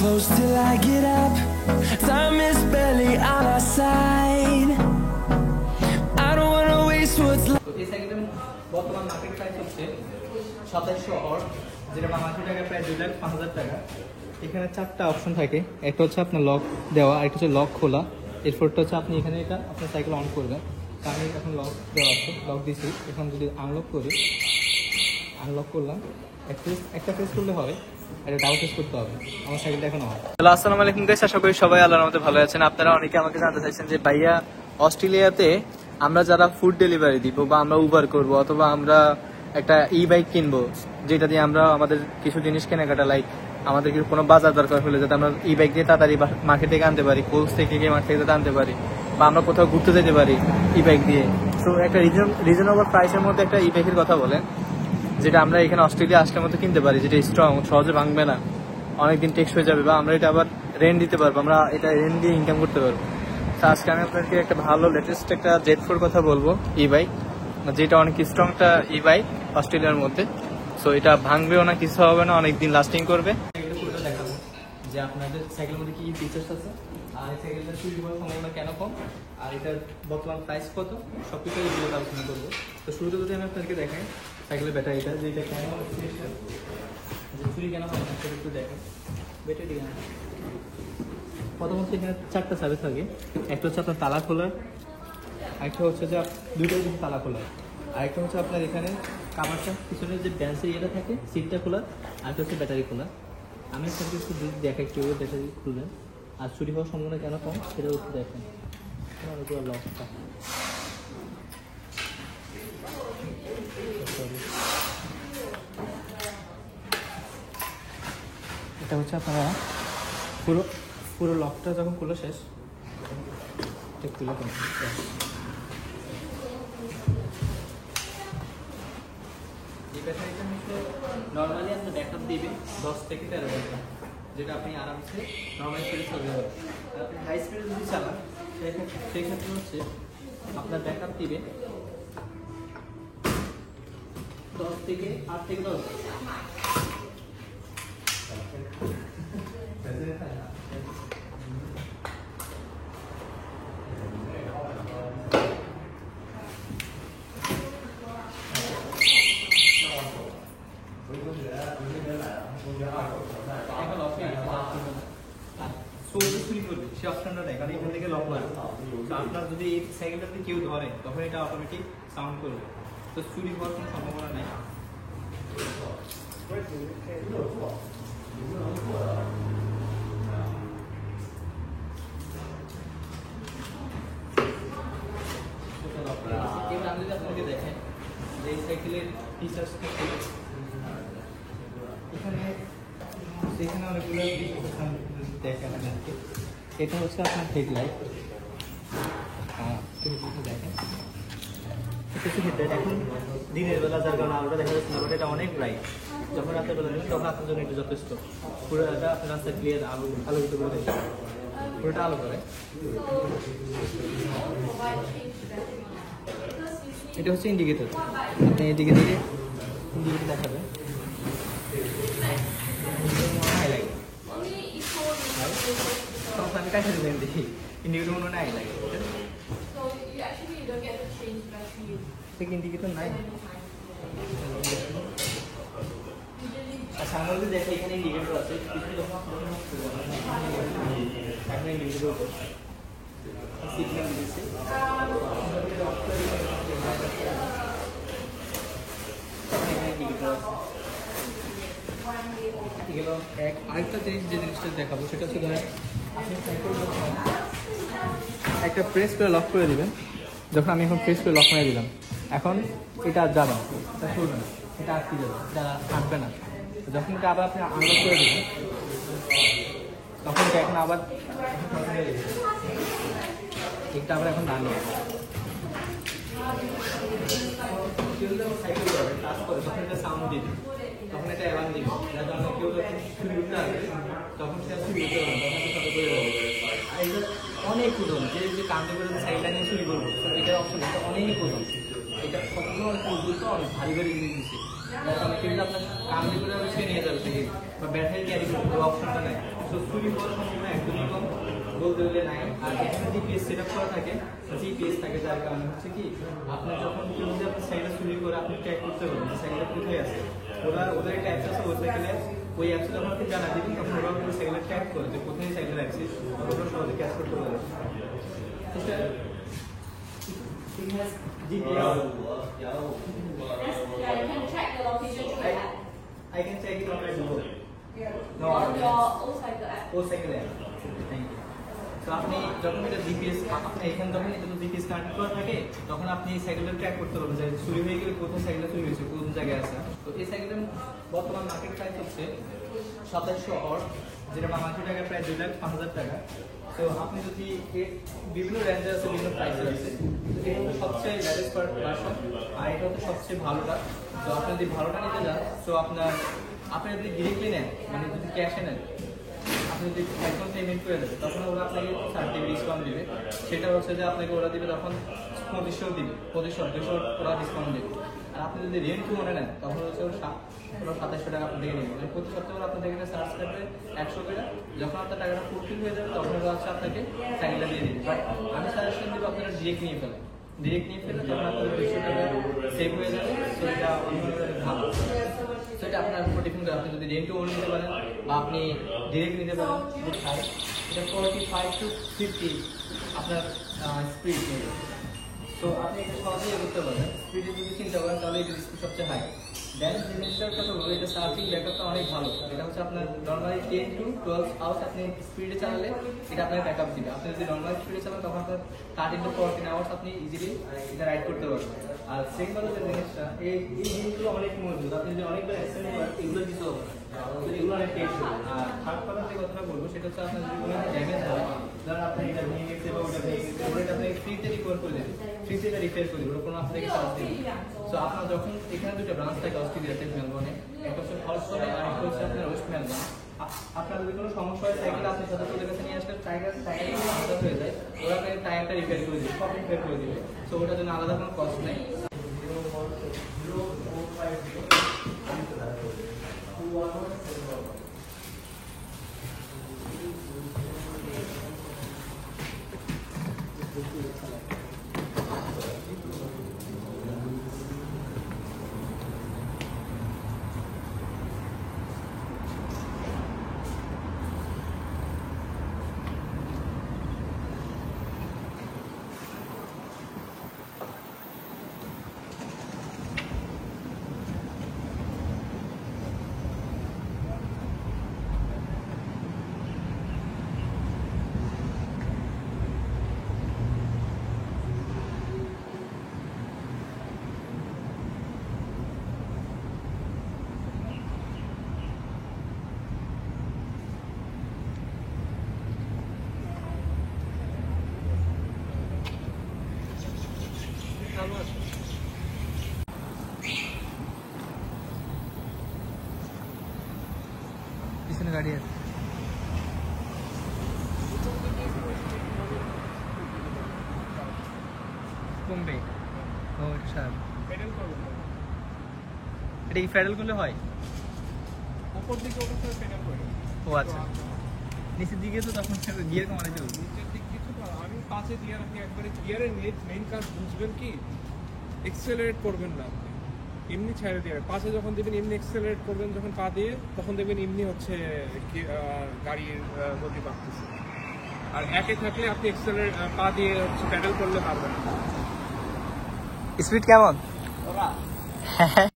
close till I get up. Time is barely on our side. I don't wanna waste what's left. এই সাইকেলের বর্তমান market price হচ্ছে 2700 or, যেটা বাংলাদেশি টাকায় প্রায় 2,05,000 টাকা। এখানে 4টা অপশন থাকে, একটা হচ্ছে আপনার লক দেওয়া, আরেকটা হচ্ছে লক খোলা, এরপরটা হচ্ছে আপনি এখানে এটা আপনার সাইকেল অন করবেন। তো আমি এখন লক দেওয়া আছে, লক দিয়েছি। এখন যদি আনলক করি, আনলক করলাম, একটা প্রেস করলে হবে, এটা ডাবল প্রেস করতে হবে। আমার সাইকেলটা এখন অন। হ্যালো, আসসালামু আলাইকুম গাইস, আশা করি সবাই আল্লাহর মধ্যে ভালো আছেন। আপনারা অনেকে আমাকে জানতে চাইছেন যে ভাইয়া, অস্ট্রেলিয়াতে আমরা যারা ফুড ডেলিভারি দিব বা আমরা উবার করব অথবা আমরা একটা ই বাইক কিনবো, যেটা দিয়ে আমরা আমাদের কিছু জিনিস কেনাকাটা, লাইক আমাদের কোনো বাজার দরকার হলে যাতে আমরা ই বাইক দিয়ে তাড়াতাড়ি মার্কেট থেকে আনতে পারি, কোলস থেকে গিয়ে মার্কেট থেকে আনতে পারি, বা আমরা কোথাও ঘুরতে যেতে পারি ই বাইক দিয়ে। তো একটা রিজনেবল প্রাইসের মধ্যে একটা ই বাইকের কথা বলেন, যেটা আমরা এখানে অস্ট্রেলিয়া আসলে মতো কিনতে পারি, যেটা স্ট্রং, সহজে ভাঙবে না, অনেকদিন টেক্স হয়ে যাবে, বা আমরা এটা আবার রেন্ট দিতে পারবো, আমরা এটা রেন্ট দিয়ে ইনকাম করতে পারবো। তো আজকে আমি আপনাদেরকে একটা ভালো লেটেস্ট একটা Z4 কথা বলবো, ই বাইক, যেটা অনেক স্ট্রং একটা ই বাইক অস্ট্রেলিয়ার মধ্যে। সো এটা ভাঙবেও না, কিছু হবে না, অনেকদিন লাস্টিং করবে। এটা দেখাবো যে আপনাদের সাইকেলের মধ্যে কি ফিচার্স আছে, আর এই সাইকেলটা চুরি হওয়ার সম্ভাবনা কেন কম, আর এটার বর্তমান প্রাইস কত, সব কিছু এই ভিডিওতে আলোচনা করবো। তো শুরুতে যদি আমি আপনাদেরকে দেখাই সাইকেলের ব্যাটারিটা, যে এটা কেন যে চুরি কেন হবে না সেটা একটু দেখেন। ব্যাটারি কেন, প্রথমত এখানে 4টা সার্ভিস থাকে। একটা হচ্ছে আপনার তালা খোলার, আরেকটা হচ্ছে যে দুটোই কিন্তু তালা খোলার, আরেকটা হচ্ছে আপনার এখানে কাভারটা পিছনে যে ব্যান্সের ইয়েটা থাকে সিটটা খোলা, আরেকটা হচ্ছে ব্যাটারি খোলা। আমি আপনাকে একটু দেখাই কীভাবে ব্যাটারি খুলবেন আর চুরি হওয়ার সম্ভাবনা কেন কম সেটাও একটু দেখেন। লকটা এটা হচ্ছে আপনারা পুরো লকটা যখন খুলে শেষ, এটা খুলে এই ব্যাটারিটা হচ্ছে নর্মালি আপনার ব্যাকআপ দিবে 10 থেকে 13 ঘন্টা, যেটা আপনি আরামসে নর্মাল স্পিডে চলতে পারবেন। আর আপনি হাই স্পিডে যদি চালান সেই ক্ষেত্রে হচ্ছে আপনার ব্যাকআপ দিবে 10 থেকে 8 থেকে 10। সে অপশনটা নেই, কারণ এখান থেকে লক মারবে। তো আপনার যদি এই সাইকেলটা যদি কেউ ধরে তখন এটা অটোমেটিক সাউন্ড করবে, তো চুরি হওয়ার কোনো সম্ভাবনা নেই। এবার আমি যদি আপনাকে দেখেন যে এই সাইকেলের ফিচার্স এখানে অনেকগুলো দেখেন। এটা হচ্ছে আপনার হেডলাইট, দেখেন এটা হচ্ছে হেডলাইট। এখন দিনের বেলা যার কারণে আলোটা দেখা যাচ্ছে না, বাট এটা অনেক ব্রাইট। যখন রাতের বেলা নেবেন তখন আপনার জন্য এটা যথেষ্ট। পুরোটা আপনার রাস্তা ক্লিয়ার আলোকিত করে দেয়, পুরোটা আলো করে। এটা হচ্ছে ইন্ডিকেটর, আপনি এদিকে দিকে ইন্ডিকেটর দেখাবে। আমি কাছে দেবেন দেখি ইন্ডিকেটর মনে নাই লাগে, ইন্ডিকেটর নাই। আচ্ছা, আমরা যদি দেখি এখানে ইন্ডিকেটর আছে, সিগন্যাল দিচ্ছে। আরেকটা জিনিস, যে জিনিসটা দেখাবো সেটা হচ্ছে ধরেন আপনি একটা প্রেস করে লক করে দিবেন। যখন আমি এখন প্রেস করে লক করে দিলাম, এখন এটা যাবে না, এটা চলবে না, এটা আটকে যাবে, এটা থাকবে না। যখন এটা আবার আপনি আনলক করে দেবেন তখন এটা এখন আবার এটা আবার এখন দাঁড়িয়ে সাইকেল করবে, কাজ করে, তখন এটা সাউন্ড দিবে, তখন এটা অ্যালার্ম দিবে, যার কারণে কেউ যখন চুরি করতে আসবে তখন সে চুরি করতে পারবে, তখন সাথে করে দেবে। আর এটা অনেক উদাহরণ, যে কান্দে করে সাইকেলটা নিয়ে চুরি করবো, এটা অপশন, এটা অনেক উদাহরণ। এটা সবগুলো অনেক ভারী ভারী জিনিস দিচ্ছে, যার কারণে কিন্তু আপনার কান্দে করে সে নিয়ে যাবে থেকে, বা ব্যাটারি ক্যারি করবে, অপশনটা নেই। তো চুরি হওয়ার সম্ভাবনা একদমই কম বলতে গেলে নাই। আর এখানে জিপিএস সেট আপ করা থাকে, জিপিএস থাকে, যার কারণে হচ্ছে কি আপনার যখন কেউ যদি আপনার সাইকেল চুরি করে আপনি ট্র্যাক করতে পারবেন যে সাইকেলটা কোথায় আছে। ওদের একটা অ্যাপস আছে ওই সাইকেলে, ওই অ্যাপসে যখন আপনি জানা দিবেন তখন ওরা ওই সাইকেলে ট্র্যাক করে যে কোথায় সাইকেল আছে, ওটা সহজে ক্যাচ করতে পারবে। It has GPS. Yeah, you can track the location through the app. I can check it on my Google. No, On your own cycle app. ও সাইকেল অ্যাপ। Thank you. তো আপনি যখন এটা জিপিএস আপনি এখানে যখন এটা তো জিপিএস কানেক্ট করা থাকে তখন আপনি সাইকেলটা ট্র্যাক করতে পারবেন যে চুরি হয়ে গেলে কোথায় সাইকেলটা চুরি হয়েছে, কোন জায়গায় আছে। তো এই সাইকেলটার বর্তমান মার্কেট প্রাইস হচ্ছে 2700 অর, যেটা বাংলাদেশি টাকায় প্রায় 2,05,000 টাকা। তো আপনি যদি বিভিন্ন রেঞ্জে আছে, বিভিন্ন প্রাইসের আছে, তো এটা হচ্ছে সবচেয়ে লেটেস্ট ভার্সন আর এটা হচ্ছে সবচেয়ে ভালোটা। তো আপনি যদি ভালোটা নিতে যান তো আপনি যদি ডিরেক্টলি নেন, মানে যদি ক্যাশে নেন, আপনি যদি একদম পেমেন্ট করে দেবেন তখন ওরা আপনাকে 30 ডিসকাউন্ট দেবে। সেটা হচ্ছে যে আপনাকে ওরা দেবে তখন 2500 দিবে, 2500 ওরা ডিসকাউন্ট দেবে। আর আপনি যদি রেন্ট মনে নেন তখন হচ্ছে ওরা 2700 টাকা আপনার থেকে নেবে। প্রতি সপ্তাহে ওরা আপনার থেকে চার্জ কাটবে 100 করে। যখন আপনার টাকাটা ফুলফিল হয়ে যাবে তখন ওরা হচ্ছে আপনাকে সাইকেলটা দিয়ে দেবে। বাট আমি সাজেশন দেবো আপনারা ডিরেক্ট নিয়ে ফেলেন, ডিরেক্ট নিয়ে ফেলে তখন আপনাদের 200 টাকা সেভ হয়ে যাবে। তো এটা ভালো, সেটা আপনার উপর ডিপেন্ড করে। আপনি যদি রেন্টও নিতে পারেন বা আপনি ডিরেক্ট নিতে পারেন, এটা 45 to 50 আপনার স্পিড নেবে। তো আপনি এটা সহজেই করতে পারেন। স্পিডে যদি চিন্তা করেন তাহলে এটা স্পিড সবচেয়ে হাই। দেন জিনিসটার কথা বলবো, এটা সার্ফিং ব্যাকআপটা অনেক ভালো। এটা হচ্ছে আপনার নর্মালি 10 to 12 আওয়ার্স আপনি স্পিডে চালালে এটা আপনার ব্যাকআপ দিবে। আপনি যদি নর্মাল স্পিডে চালান তখন আপনার 13 to 14 আওয়ার্স আপনি ইজিলি এটা রাইড করতে পারবেন। আর সেকেন্ড হলো যে জিনিসটা, এই জিনিসগুলো অনেক মজবুত। আপনি যদি অনেকবার অ্যাক্সিডেন্ট করেন এগুলো দিতে হবে, এগুলো অনেক টেকসই। আর থার্ড কথা যে কথাটা বলবো সেটা হচ্ছে আপনার যদি কোনো ড্যামেজ হয়, ধরেন আপনার এটা ভেঙে গেছে বা ওটা ভেঙে গেছে, ওটা আপনি ফ্রিতে রিকভার করে দেবে, ফ্রিতে এটা রিপেয়ার করে দেবে, কোনো আপনাকে চার্জ দেবে। সো আপনার যখন এখানে দুটো ব্রাঞ্চ থাকে অস্ট্রেলিয়াতে, মেলবোর্নে, একটা হচ্ছে হলস্টনে আর একটা হচ্ছে আপনার ওয়েস্ট মেলবোর্ন। আপনার যদি কোনো সমস্যা হয় সাইকেল আপনি সাথে ওদের কাছে নিয়ে আসলে টায়ারটা হয়ে যায়, ওরা আপনাকে টায়ারটা রিপেয়ার করে দেবে, সব রিপেয়ার করে দেবে। সো ওটার জন্য আলাদা কোনো কস্ট নেই। পিছনে গাড়ি আছে। কমবে। ও এটা স্যার প্যাডেল করবে, এটা কি প্যাডেল করলে হয়? উপর দিকে ওটা করে প্যাডেল করে। ও আচ্ছা, নিচের দিকে তো তখন গিয়ার কমানো যাবে। নিচের দিক কিছু না, আমি পাশে দিয়ে রাখি একবারে। গিয়ারের মেইন কাজ বুঝবেন কি, এক্সেলারেট করবেন না, এমনি ছেড়ে দিয়ে পাশে যখন দেবেন এমনি এক্সেলারেট করবেন, যখন পা দিয়ে তখন দেখবেন এমনি হচ্ছে গাড়ির গতি বাড়তেছে। আর একে থাকলে আপনি এক্সেলারেট পা দিয়ে হচ্ছে প্যাডেল করলে পারবেন না। স্পিড কেমন?